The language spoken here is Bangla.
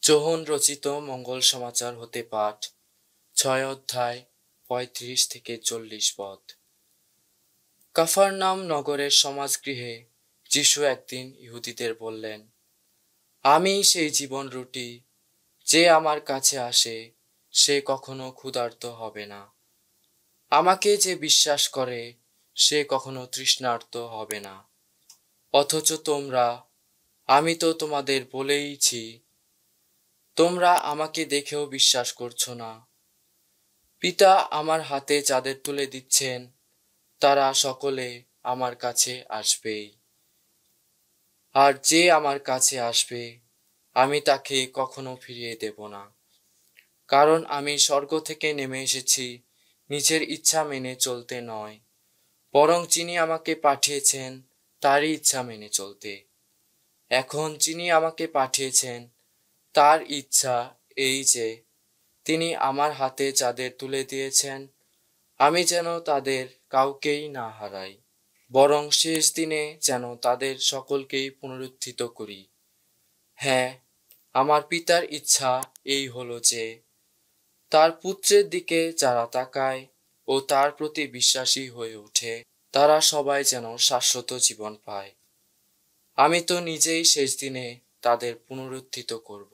যোহন রচিত মঙ্গল সমাচার হতে পাঠ 6 অধ্যায় 35 থেকে 40 পদ। কাফারনাম নগরের সমাজগৃহে যিশু একদিন ইহুদিদের বললেন, আমি সেই জীবন রুটি, যে আমার কাছে আসে সে কখনো ক্ষুধার্ত হবে না। আমাকে যে বিশ্বাস করে সে কখনো তৃষ্ণার্ত হবে না। অথচ তোমরা, আমি তো তোমাদের বলেইছি, তোমরা আমাকে দেখেও বিশ্বাস করছো না। পিতা আমার হাতে যাদের তুলে দিচ্ছেন তারা সকলে আমার কাছে আসবেই, আর যে আমার কাছে আসবে আমি তাকে কখনো ফিরিয়ে দেব না। কারণ আমি স্বর্গ থেকে নেমে এসেছি নিজের ইচ্ছা মেনে চলতে নয়, বরং যিনি আমাকে পাঠিয়েছেন তারই ইচ্ছা মেনে চলতে। এখন যিনি আমাকে পাঠিয়েছেন তার ইচ্ছা এই যে তিনি আমার হাতে যাদের তুলে দিয়েছেন আমি যেন তাদের কাউকেই না হারাই, বরং শেষ দিনে যেন তাদের সকলকেই পুনরুত্থিত করি। হ্যাঁ, আমার পিতার ইচ্ছা এই হলো যে তার পুত্রের দিকে যারা তাকায় ও তার প্রতি বিশ্বাসী হয়ে ওঠে তারা সবাই যেন শাশ্বত জীবন পায়। আমি তো নিজেই শেষ দিনে তাদের পুনরুত্থিত করব।